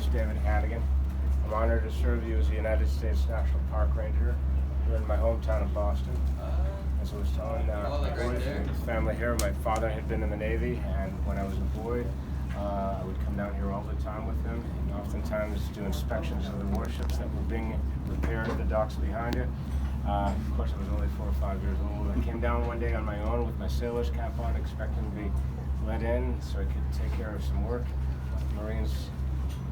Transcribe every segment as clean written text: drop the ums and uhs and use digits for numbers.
is David Hannigan. I'm honored to serve you as a United States National Park Ranger here in my hometown of Boston. As I was telling my boys and his family here, my father had been in the Navy, and when I was a boy, I would come down here all the time with him, and oftentimes do inspections of the warships that were being repaired at the docks behind you. Of course, I was only 4 or 5 years old. I came down one day on my own with my sailor's cap on, expecting to be let in so I could take care of some work. Marines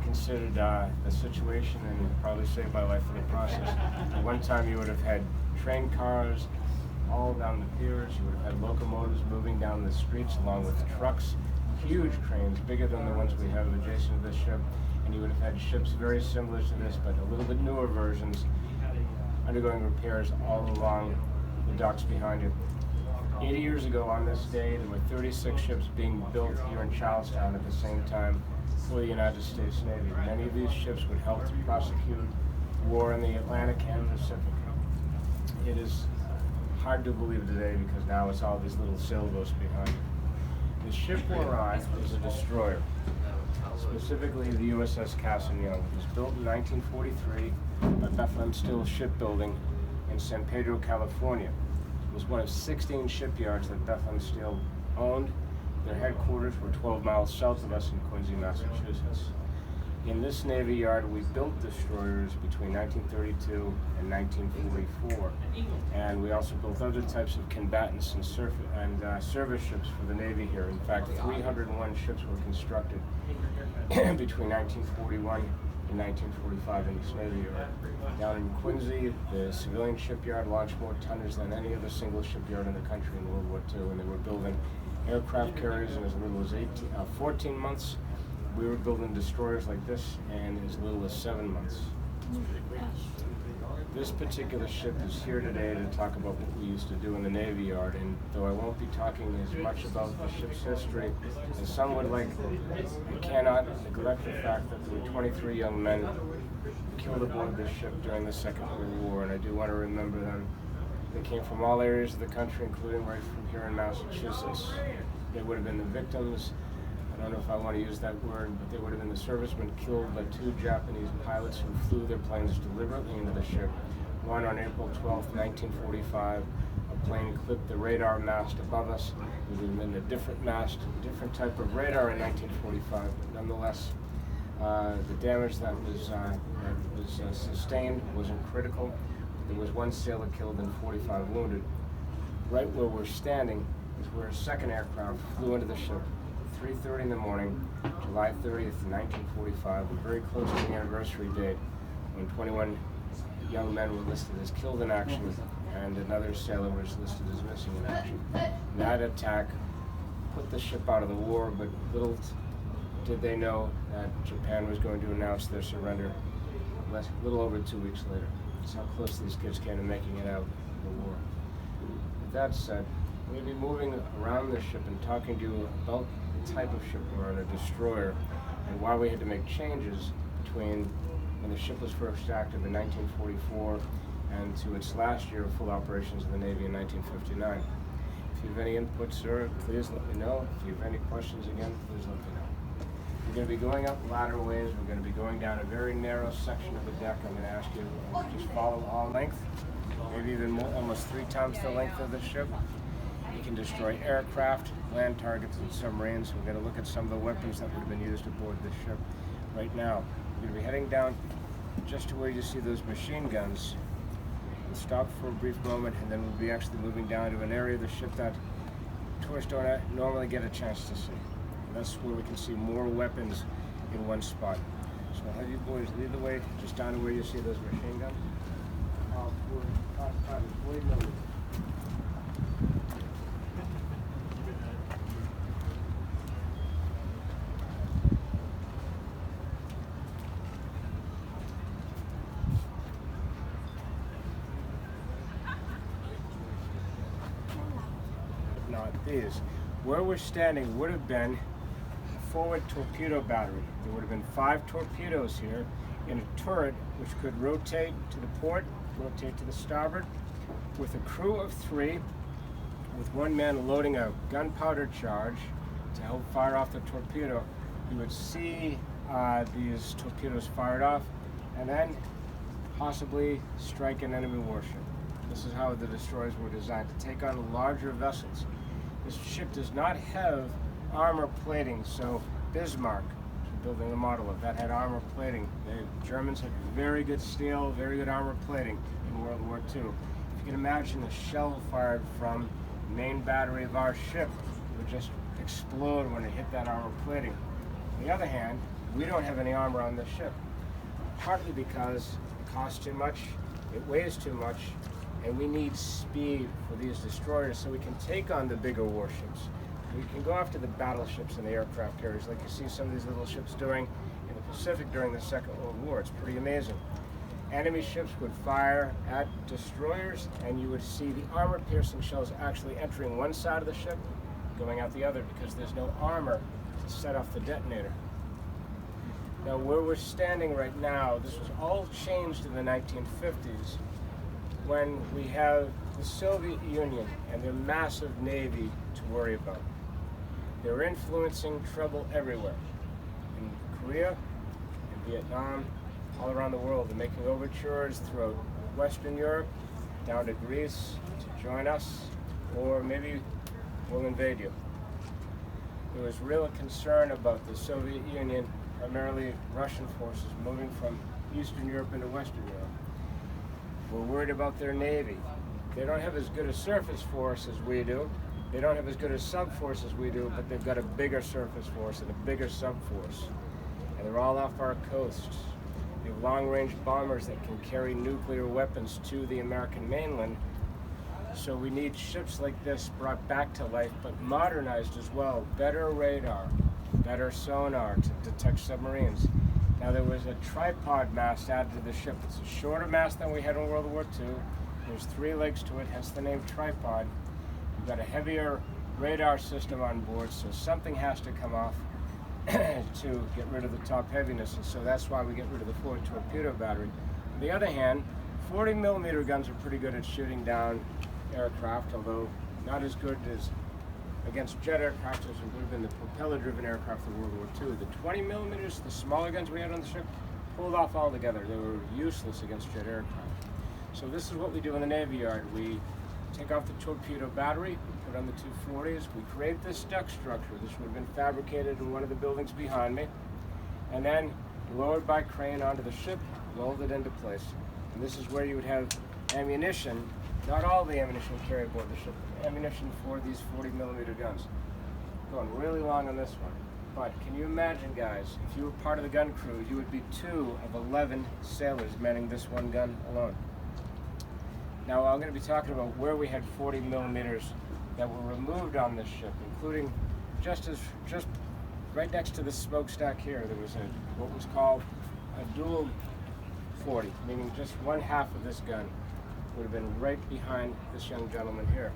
considered the situation and probably saved my life in the process. At one time, you would have had train cars all down the piers. You would have had locomotives moving down the streets along with trucks, huge cranes, bigger than the ones we have adjacent to this ship. And you would have had ships very similar to this, but a little bit newer versions, undergoing repairs all along the docks behind you. 80 years ago on this day, there were 36 ships being built here in Charlestown at the same time for the United States Navy. Many of these ships would help to prosecute war in the Atlantic and Pacific. It is hard to believe today because now it's all these little sailboats behind you. The ship we're on is a destroyer, specifically the Uss Cassin Young. It was built in 1943 by Bethlehem Steel Shipbuilding in San Pedro, California. It was one of 16 shipyards that Bethlehem Steel owned. Their headquarters were 12 miles south of us in Quincy, Massachusetts. In this Navy Yard, we built destroyers between 1932 and 1944. And we also built other types of combatants and service ships for the Navy here. In fact, 301 ships were constructed between 1941 and 1945 in this Navy Yard. Down in Quincy, the civilian shipyard launched more tonnage than any other single shipyard in the country in World War II, and they were building aircraft carriers in as little as 14 months. We were building destroyers like this in as little as 7 months. This particular ship is here today to talk about what we used to do in the Navy Yard, and though I won't be talking as much about the ship's history as some would like, I cannot neglect the fact that there were 23 young men killed aboard this ship during the Second World War, and I do want to remember them. They came from all areas of the country, including right from here in Massachusetts. They would have been the victims. I don't know if I want to use that word, but they would have been the servicemen killed by 2 Japanese pilots who flew their planes deliberately into the ship. One on April 12, 1945, a plane clipped the radar mast above us. It would have been a different mast, different type of radar in 1945, but nonetheless, the damage that was sustained wasn't critical. There was 1 sailor killed and 45 wounded. Right where we're standing is where a second aircraft flew into the ship. 3:30 in the morning, July 30th, 1945, very close to the anniversary date when 21 young men were listed as killed in action and another sailor was listed as missing in action. And that attack put the ship out of the war, but little did they know that Japan was going to announce their surrender a little over 2 weeks later. That's how close these kids came to making it out of the war. With that said, we're going to be moving around this ship and talking to you about the type of ship we're on, a destroyer, and why we had to make changes between when the ship was first active in 1944 and to its last year of full operations in the Navy in 1959. If you have any input, sir, please let me know. If you have any questions, again, please let me know. We're going to be going up ladderways. We're going to be going down a very narrow section of the deck. I'm going to ask you to just follow all length, maybe even more, almost 3 times the length of the ship. You can destroy aircraft, land targets, and submarines. We're going to look at some of the weapons that would have been used aboard this ship right now. We're going to be heading down just to where you see those machine guns. We'll stop for a brief moment, and then we'll be actually moving down to an area of the ship that tourists don't normally get a chance to see. And that's where we can see more weapons in one spot. So I'll have you boys lead the way just down to where you see those machine guns. Not these. Where we're standing would have been a forward torpedo battery. There would have been 5 torpedoes here in a turret which could rotate to the port, rotate to the starboard, with a crew of 3, with 1 man loading a gunpowder charge to help fire off the torpedo. You would see these torpedoes fired off, and then possibly strike an enemy warship. This is how the destroyers were designed, to take on larger vessels. This ship does not have armor plating, so Bismarck, building the model of that, had armor plating. The Germans had very good steel, very good armor plating in World War II. If you can imagine a shell fired from the main battery of our ship, it would just explode when it hit that armor plating. On the other hand, we don't have any armor on this ship, partly because it costs too much, it weighs too much, and we need speed for these destroyers so we can take on the bigger warships. We can go after the battleships and the aircraft carriers like you see some of these little ships doing in the Pacific during the Second World War. It's pretty amazing. Enemy ships would fire at destroyers, and you would see the armor-piercing shells actually entering one side of the ship, going out the other, because there's no armor to set off the detonator. Now, where we're standing right now, this was all changed in the 1950s when we have the Soviet Union and their massive navy to worry about. They're influencing trouble everywhere. In Korea, in Vietnam, all around the world. They're making overtures throughout Western Europe, down to Greece, to join us, or maybe we'll invade you. There was real concern about the Soviet Union, primarily Russian forces, moving from Eastern Europe into Western Europe. We're worried about their navy. They don't have as good a surface force as we do. They don't have as good a sub force as we do, but they've got a bigger surface force and a bigger sub force. And they're all off our coasts. We have long-range bombers that can carry nuclear weapons to the American mainland. So we need ships like this brought back to life, but modernized as well. Better radar, better sonar to detect submarines. Now, there was a tripod mast added to the ship. It's a shorter mast than we had in World War II. There's 3 legs to it, hence the name tripod. We've got a heavier radar system on board, so something has to come off to get rid of the top heaviness, and so that's why we get rid of the forward torpedo battery. On the other hand, 40mm guns are pretty good at shooting down aircraft, although not as good as against jet aircraft as would have been the propeller-driven aircraft of World War II. The 20mm, the smaller guns we had on the ship, pulled off altogether. They were useless against jet aircraft. So this is what we do in the Navy Yard. We take off the torpedo battery, put on the 240s, we create this deck structure. This would have been fabricated in one of the buildings behind me, and then lowered by crane onto the ship, rolled it into place. And this is where you would have ammunition, not all the ammunition carried aboard the ship, but ammunition for these 40mm guns. Going really long on this one. But can you imagine, guys, if you were part of the gun crew, you would be 2 of 11 sailors manning this one gun alone. Now, I'm going to be talking about where we had 40mm that were removed on this ship, including just right next to the smokestack here, there was what was called a dual 40, meaning just one half of this gun would have been right behind this young gentleman here.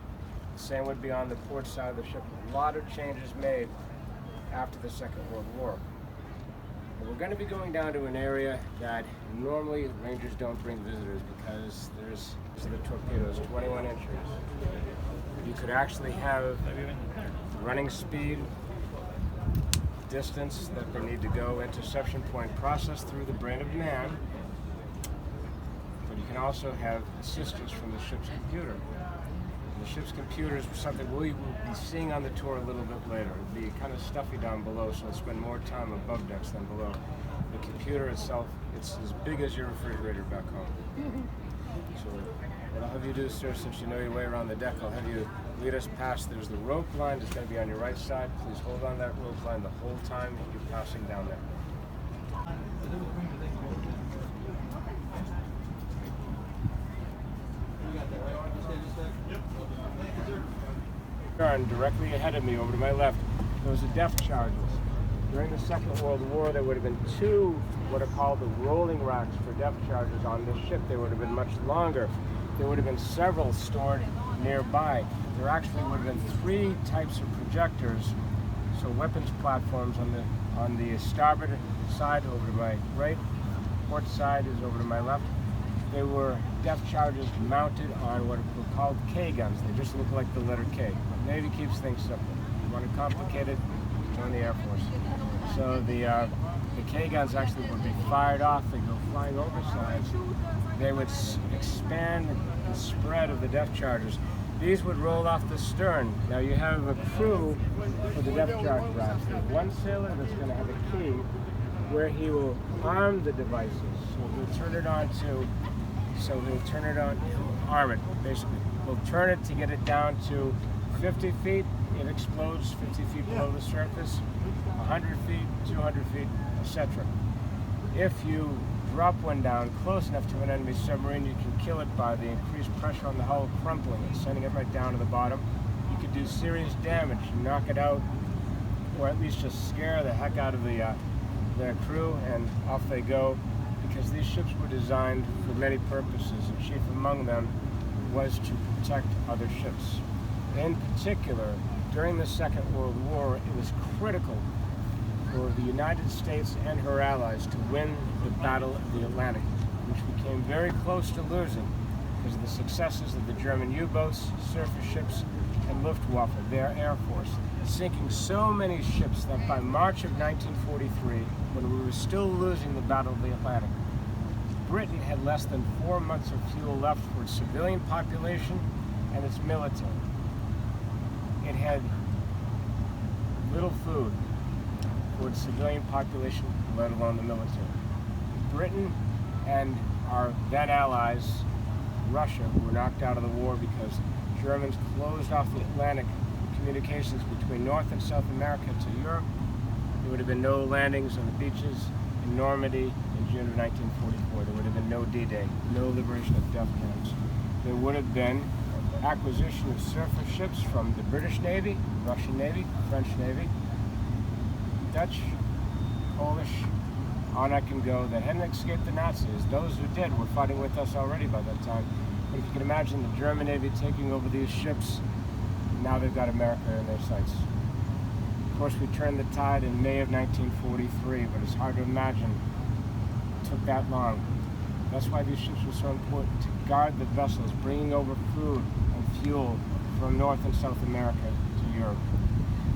The same would be on the port side of the ship. A lot of changes made after the Second World War. And we're going to be going down to an area that normally Rangers don't bring visitors because there's the torpedoes, 21 inches. You could actually have running speed, distance that they need to go, interception point processed through the brain of man, but you can also have assistance from the ship's computer. And the ship's computer is something we will be seeing on the tour a little bit later. It'll be kind of stuffy down below, so I'll spend more time above decks than below. The computer itself, it's as big as your refrigerator back home. So what I'll have you do, sir, since you know your way around the deck, I'll have you lead us past. There's the rope line that's going to be on your right side. Please hold on that rope line the whole time you're passing down there. And directly ahead of me, over to my left, those are depth charges. During the Second World War, there would have been 2 what are called the rolling racks for depth charges on this ship. They would have been much longer. There would have been several stored nearby. There actually would have been 3 types of projectors, so weapons platforms on the starboard side over to my right, port side is over to my left. They were depth charges mounted on what were called K guns. They just look like the letter K. The Navy keeps things simple. You want it complicated, join the Air Force. So the K-guns actually would be fired off, they go flying oversides. They would expand the spread of the depth charges. These would roll off the stern. Now you have a crew for the depth charge rafts. There's one sailor that's going to have a key where he will arm the devices. So he'll turn it on, he'll arm it, basically. He'll turn it to get it down to 50 feet. It explodes 50 feet below the surface, 100 feet, 200 feet, etc. If you drop one down close enough to an enemy submarine, you can kill it by the increased pressure on the hull, crumpling it, sending it right down to the bottom. You could do serious damage, knock it out, or at least just scare the heck out of their crew, and off they go, because these ships were designed for many purposes, and chief among them was to protect other ships. In particular, during the Second World War, it was critical for the United States and her allies to win the Battle of the Atlantic, which became very close to losing because of the successes of the German U-boats, surface ships, and Luftwaffe, their air force, sinking so many ships that by March of 1943, when we were still losing the Battle of the Atlantic, Britain had less than 4 months of fuel left for its civilian population and its military. It had little food for its civilian population, let alone the military. Britain and our then allies, Russia, were knocked out of the war because Germans closed off the Atlantic communications between North and South America to Europe. There would have been no landings on the beaches in Normandy in June of 1944. There would have been no D-Day, no liberation of death camps. There would have been acquisition of surface ships from the British Navy, Russian Navy, French Navy, Dutch, Polish, on I can go, that hadn't escaped the Nazis. Those who did were fighting with us already by that time. But if you can imagine the German Navy taking over these ships, now they've got America in their sights. Of course, we turned the tide in May of 1943, but it's hard to imagine it took that long. That's why these ships were so important, to guard the vessels bringing over food and fuel from North and South America to Europe.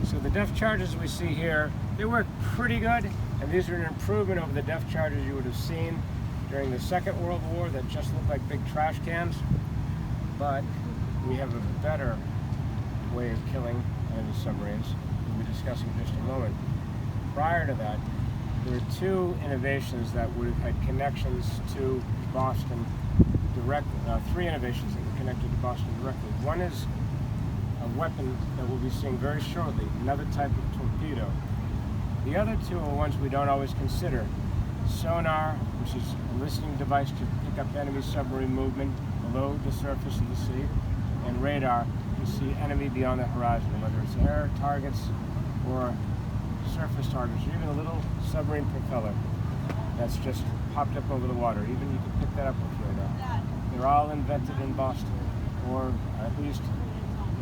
So the depth charges we see here, they work pretty good, and these are an improvement over the depth charges you would have seen during the Second World War that just looked like big trash cans. But we have a better way of killing enemy submarines we'll be discussing in just a moment. Prior to that, there were two innovations that would have had connections to Boston directly. Three innovations that were connected to Boston directly. One is a weapon that we'll be seeing very shortly, another type of torpedo. The other two are ones we don't always consider. Sonar, which is a listening device to pick up enemy submarine movement below the surface of the sea, and radar to see enemy beyond the horizon, whether it's air targets or surface targets, or even a little submarine propeller that's just popped up over the water. Even you can pick that up with radar. They're all invented in Boston, or at least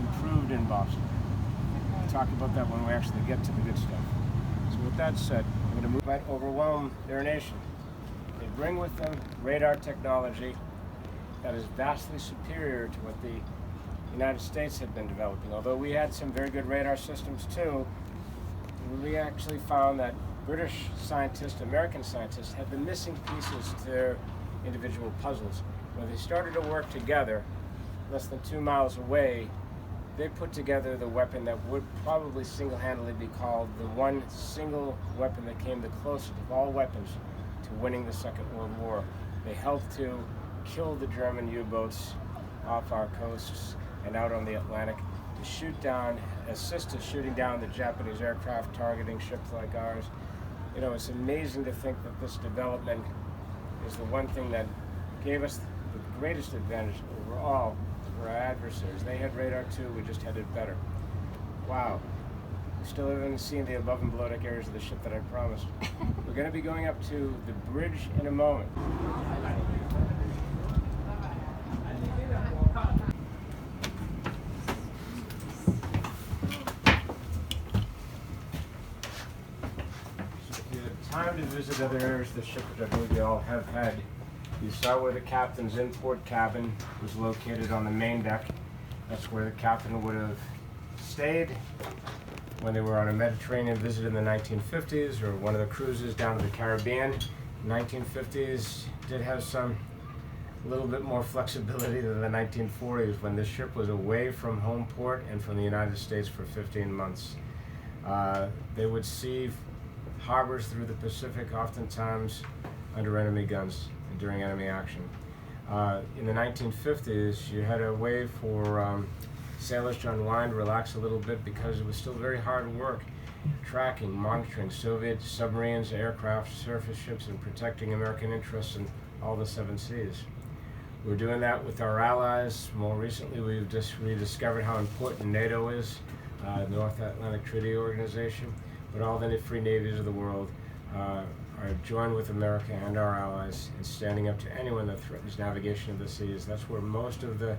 improved in Boston. We'll talk about that when we actually get to the good stuff. So with that said, I'm going to move might overwhelm their nation. They bring with them radar technology that is vastly superior to what the United States had been developing. Although we had some very good radar systems too, we actually found that British scientists, American scientists, had been missing pieces to their individual puzzles. When they started to work together, less than 2 miles away, they put together the weapon that would probably single-handedly be called the one single weapon that came the closest of all weapons to winning the Second World War. They helped to kill the German U-boats off our coasts and out on the Atlantic, to shoot down, assist us shooting down the Japanese aircraft targeting ships like ours. You know, it's amazing to think that this development is the one thing that gave us the greatest advantage overall over our adversaries. They had radar too, we just had it better. Wow. We still haven't seen the above and below deck areas of the ship that I promised. We're going to be going up to the bridge in a moment. Time to visit other areas of the ship, which I believe you all have had. You saw where the captain's in-port cabin was located on the main deck. That's where the captain would have stayed when they were on a Mediterranean visit in the 1950s, or one of the cruises down to the Caribbean. 1950s did have some a little bit more flexibility than the 1940s, when this ship was away from home port and from the United States for 15 months. They would see harbors through the Pacific, oftentimes under enemy guns and during enemy action. In the 1950s, you had a way for sailors to unwind, relax a little bit, because it was still very hard work tracking, monitoring Soviet submarines, aircraft, surface ships, and protecting American interests in all the seven seas. We're doing that with our allies. More recently, we've just rediscovered how important NATO is, North Atlantic Treaty Organization, but all the free navies of the world are joined with America and our allies in standing up to anyone that threatens navigation of the seas. That's where most of the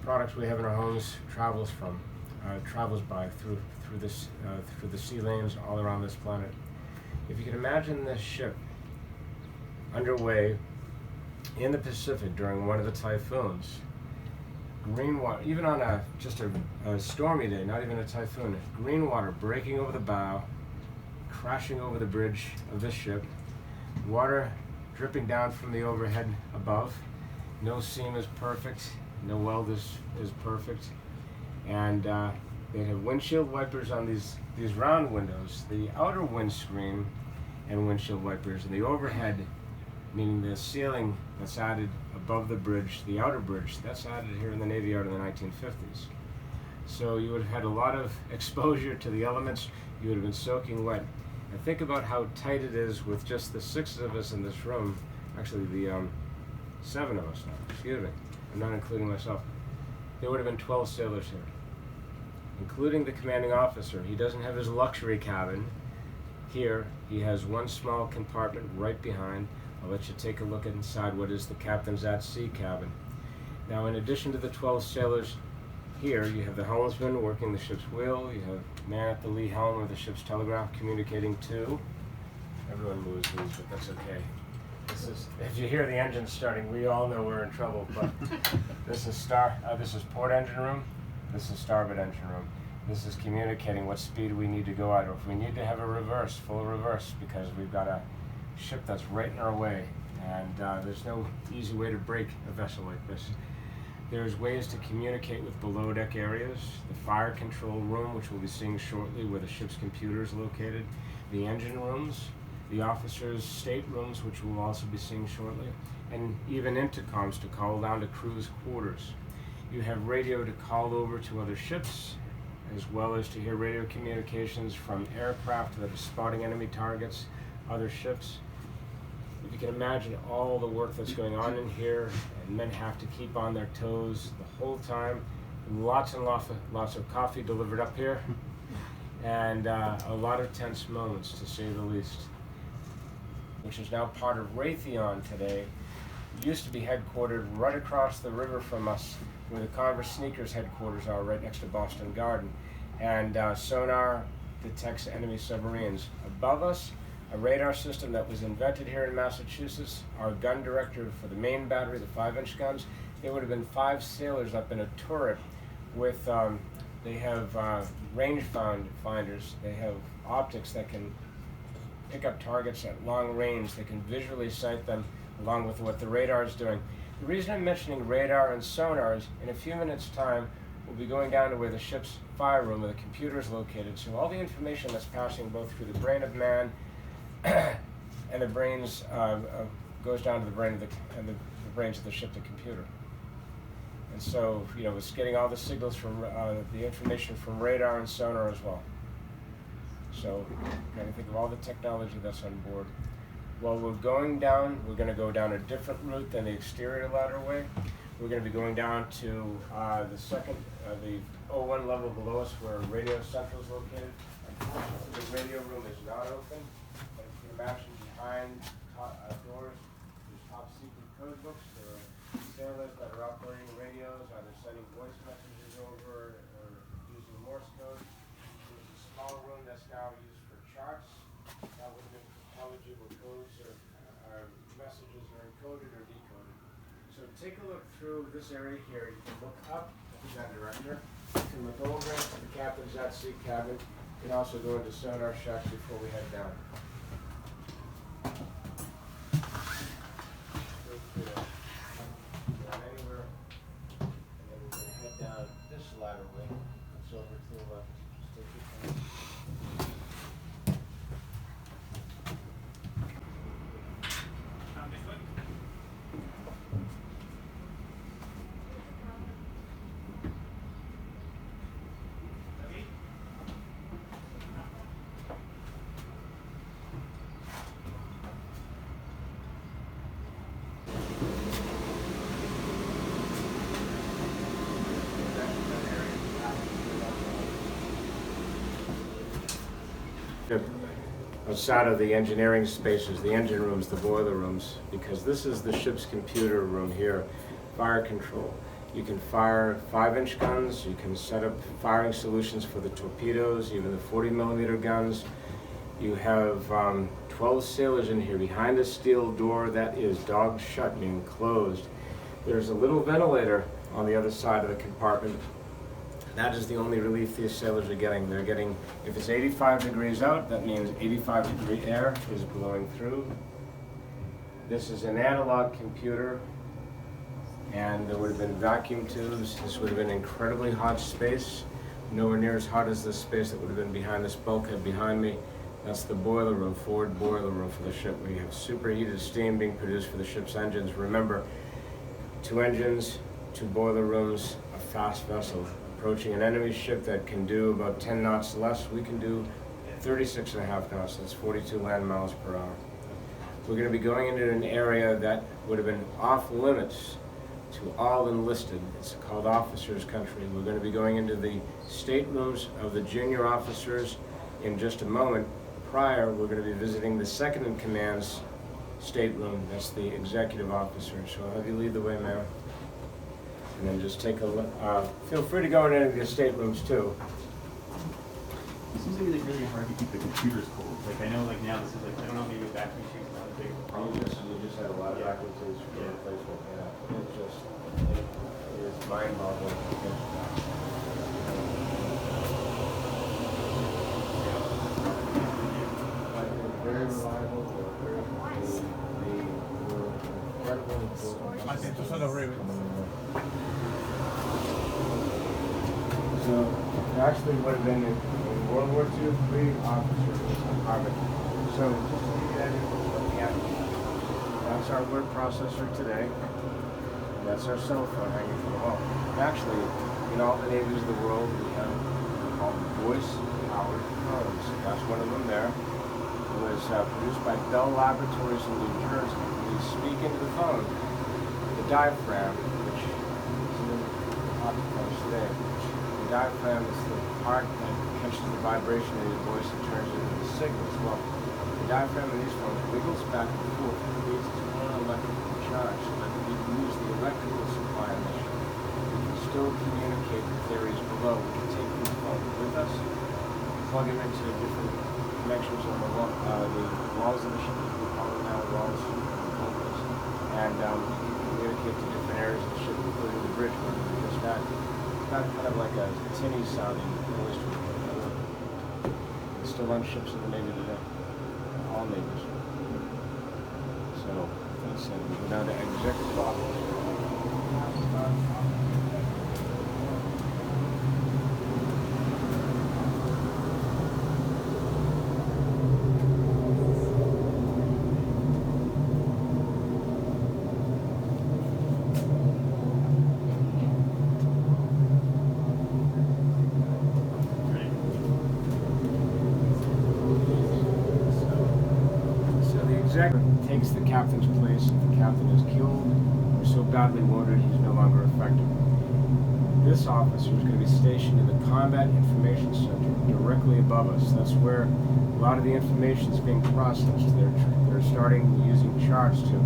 products we have in our homes travels by through the sea lanes all around this planet. If you can imagine this ship underway in the Pacific during one of the typhoons, green water, even on a stormy day, not even a typhoon, green water breaking over the bow, crashing over the bridge of this ship, water dripping down from the overhead above. No seam is perfect, no weld is perfect, and they have windshield wipers on these round windows, the outer windscreen and windshield wipers, and the overhead, meaning the ceiling that's added above the bridge, the outer bridge, that's added here in the Navy Yard in the 1950s. So you would have had a lot of exposure to the elements. You would have been soaking wet. And think about how tight it is with just the 6 of us in this room, actually the 7 of us now, excuse me, I'm not including myself. There would have been 12 sailors here, including the commanding officer. He doesn't have his luxury cabin here. He has one small compartment right behind. I'll let you take a look inside what is the captain's at sea cabin. Now, in addition to the 12 sailors here, you have the helmsman working the ship's wheel. You have man at the lee helm of the ship's telegraph communicating to. Everyone moves these, but that's okay. This is, if you hear the engine starting, we all know we're in trouble. But this is port engine room. This is starboard engine room. This is communicating what speed we need to go at, or if we need to have a reverse, full reverse, because we've got a ship that's right in our way, and there's no easy way to break a vessel like this. There's ways to communicate with below deck areas, the fire control room, which we'll be seeing shortly, where the ship's computer is located, the engine rooms, the officers' staterooms, which we'll also be seeing shortly, and even intercoms to call down to crew's quarters. You have radio to call over to other ships, as well as to hear radio communications from aircraft that are spotting enemy targets, other ships. If you can imagine all the work that's going on in here, and men have to keep on their toes the whole time. Lots and lots of coffee delivered up here, and a lot of tense moments, to say the least. Which is now part of Raytheon today. It used to be headquartered right across the river from us, where the Converse Sneakers headquarters are, right next to Boston Garden. And sonar detects enemy submarines. Above us, a radar system that was invented here in Massachusetts. Our gun director for the main battery, the 5-inch guns, there would have been 5 sailors up in a turret with, they have range finders. They have optics that can pick up targets at long range. They can visually sight them along with what the radar is doing. The reason I'm mentioning radar and sonar is in a few minutes' time, we'll be going down to where the ship's fire room, where the computer is located. So all the information that's passing both through the brain of man and the brains goes down to the brain of the brains of the ship, the computer. And so, you know, it's getting all the signals from the information from radar and sonar as well. So, kind of think of all the technology that's on board. While we're going down, we're going to go down a different route than the exterior ladderway. We're going to be going down to the O1 level below us, where Radio Central is located. Unfortunately, the radio room is not open. But if you can imagine behind doors, there's top secret code books. There are sailors that are operating radios, either sending voice messages over or using Morse code. There's a small room that's now used for charts. That would have been intelligible codes or messages are encoded or decoded. So take a look through this area here. You can look up at the gun director. You can look over at the captain's at sea cabin. We can also go into sonar shack before we head down. Anywhere, and then we're going to head down this ladder way. It's over to the left. Just take your time. Outside of the engineering spaces, the engine rooms, the boiler rooms, because this is the ship's computer room here, fire control. You can fire 5-inch guns, you can set up firing solutions for the torpedoes, even the 40mm guns. You have 12 sailors in here behind a steel door that is dogged shut, meaning closed. There's a little ventilator on the other side of the compartment. That is the only relief these sailors are getting. They're getting, if it's 85 degrees out, that means 85-degree air is blowing through. This is an analog computer, and there would have been vacuum tubes. This would have been incredibly hot space, nowhere near as hot as this space that would have been behind this bulkhead behind me. That's the boiler room, forward boiler room for the ship, where you have superheated steam being produced for the ship's engines. Remember, 2 engines, 2 boiler rooms, a fast vessel. Approaching an enemy ship that can do about 10 knots less, we can do 36.5 knots, that's 42 land miles per hour. We're going to be going into an area that would have been off limits to all enlisted. It's called officers' country. We're going to be going into the staterooms of the junior officers in just a moment. Prior, we're going to be visiting the second in command's stateroom, that's the executive officer. So I'll have you lead the way, ma'am. And then just take a look. Feel free to go in any of the staterooms too. It seems to be like really hard to keep the computers cold. Like I know, like now this is like I don't know, maybe a vacuum machine is not a big problem. You just had a lot of vacuum tubes for replacement. Yeah, it is mind-boggling. Very reliable. So it actually would have been in World War II, 3 officers in this compartment. So just to give you that information, that's our word processor today. That's our cell phone hanging from the wall. Actually, in all the navies of the world, we have called voice-powered phones. That's one of them there. It was produced by Bell Laboratories in New Jersey. We speak into the phone. The diaphragm, which is in the occupiers today. The diaphragm is the part that catches the vibration of your voice and turns it into signals. Well, the diaphragm of these phones wiggles back and forth and creates its own electrical charge so that we can use the electrical supply in the ship. We can still communicate with areas below. We can take these phones with us, plug them into different connections on the walls of the ship, as we call them now, walls, and communicate to different areas of the ship, including the bridge, where we just got. It's got kind of like a tinny sounding noise to it. It's still on ships in the Navy today, all navies. So that's it. We go down to executive office. Takes the captain's place. If the captain is killed or so badly wounded, he's no longer effective. This officer is going to be stationed in the Combat Information Center directly above us. That's where a lot of the information is being processed. They're starting using charts to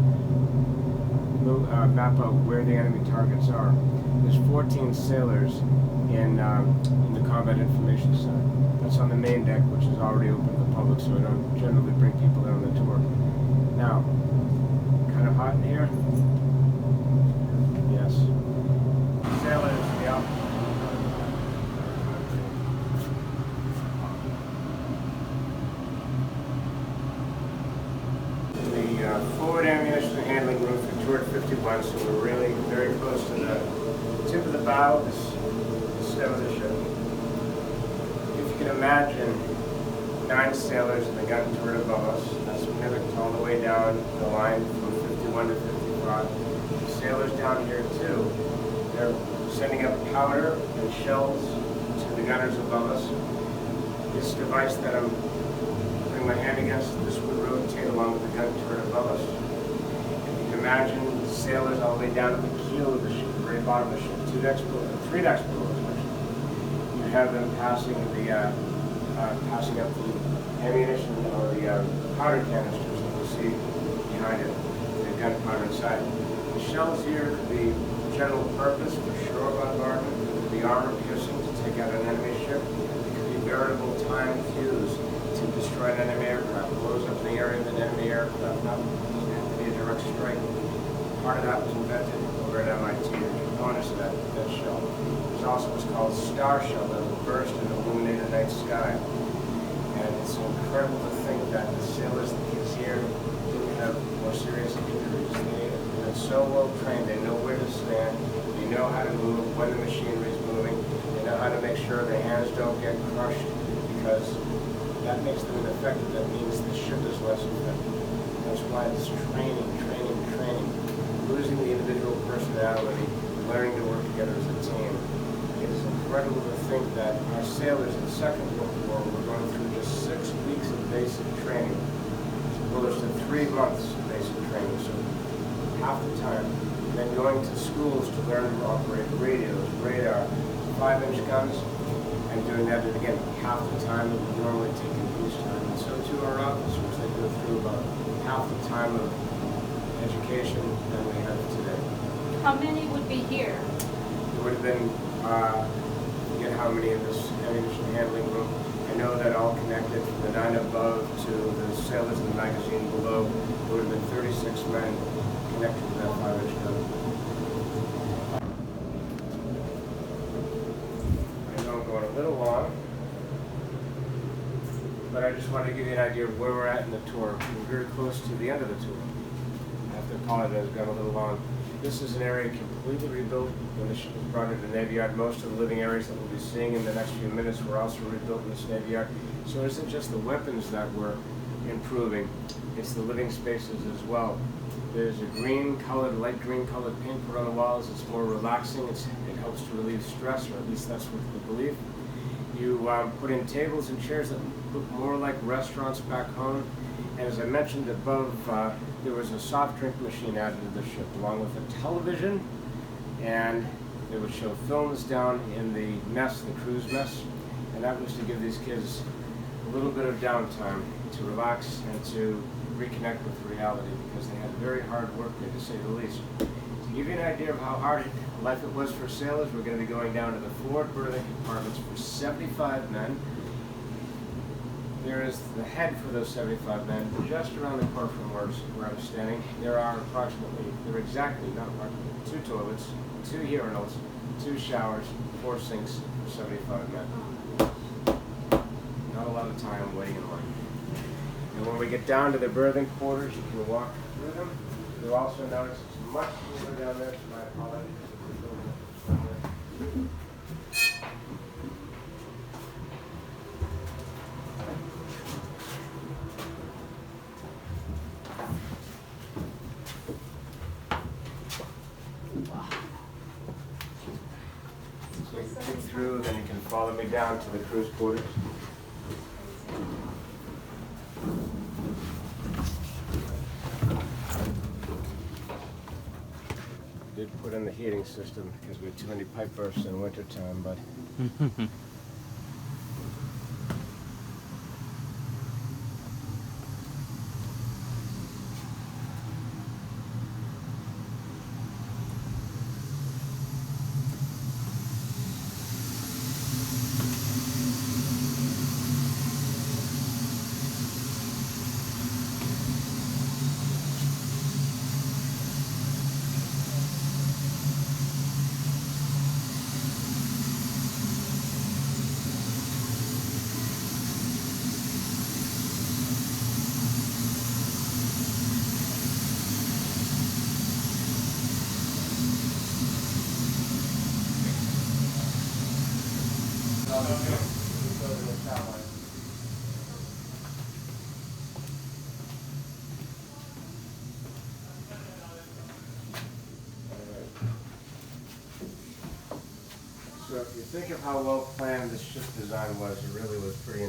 map out where the enemy targets are. There's 14 sailors in the Combat Information Center. That's on the main deck, which is already open to the public, so I don't generally bring people in on the tour. Now, kind of hot in here? Yes. Sailors, yeah. forward ammunition handling room for 251, so we're really very close to the tip of the bow, the stem of the ship. If you can imagine 9 sailors in the gun turret above us, that's significant all the way down the line from 51 to 55. The sailors down here too, they're sending up powder and shells to the gunners above us. This device that I'm putting my hand against, this would rotate along with the gun turret above us. And you can imagine the sailors all the way down to the keel of the ship, the very bottom of the ship, 3 decks below us, actually. You have them passing up the ammunition or the powder canisters that you see behind it, the gunpowder inside. The shells here could be general purpose for shore bombardment, it could be armor piercing to take out an enemy ship, it could be veritable time fuse to destroy an enemy aircraft, blows up the area of an enemy aircraft. That doesn't have to be a direct strike. Part of that was invented over at MIT, the components of that shell. There's also what's called star shell that will burst and illuminate the night sky. And it's incredible to think that the sailors, the kids here, didn't have more serious injuries. They've been so well trained, they know where to stand, they know how to move when the machinery is moving, they know how to make sure their hands don't get crushed, because that makes them ineffective. That means the ship is less effective. That's why it's training. Losing the individual personality, learning to work together as a team. It is incredible to think that our sailors in the Second World War were going through just 6 weeks of basic training, as opposed to 3 months of basic training, so half the time. And then going to schools to learn to operate radios, radar, 5-inch guns, and doing that again half the time that would normally take in peacetime. And so too our officers, they go through about half the time of education than we have today. How many would be here? It would have been, forget how many in this ammunition handling room. I know that all connected from the 9 above to the sailors in the magazine below, there would have been 36 men connected to that 5-inch gun. I know I'm going a little long, but I just wanted to give you an idea of where we're at in the tour. We're very close to the end of the tour. I have to apologize, got a little long. This is an area completely rebuilt when the ship was brought into the Navy Yard. Most of the living areas that we'll be seeing in the next few minutes were also rebuilt in this Navy Yard. So it isn't just the weapons that we're improving, it's the living spaces as well. There's a light green colored paint put on the walls. It's more relaxing. It helps to relieve stress, or at least that's what we believe. You put in tables and chairs that look more like restaurants back home. And as I mentioned above, there was a soft drink machine added to the ship, along with a television, and they would show films down in the mess, the crew's mess, and that was to give these kids a little bit of downtime to relax and to reconnect with reality, because they had very hard work there, to say the least. To give you an idea of how hard life it was for sailors, we're going to be going down to the forward berthing compartments for 75 men. There is the head for those 75 men just around the corner from where I'm standing. There are exactly, not approximately, 2 toilets, 2 urinals, 2 showers, 4 sinks for 75 men. Not a lot of time waiting in line. And when we get down to the berthing quarters, you can walk through them. You'll also notice it's much cooler down there, so my apologies. So you can click through, then you can follow me down to the crew's quarters. Did put in the heating system because we had too many pipe bursts in wintertime, but So if you think of how well planned this ship design was, it really was pretty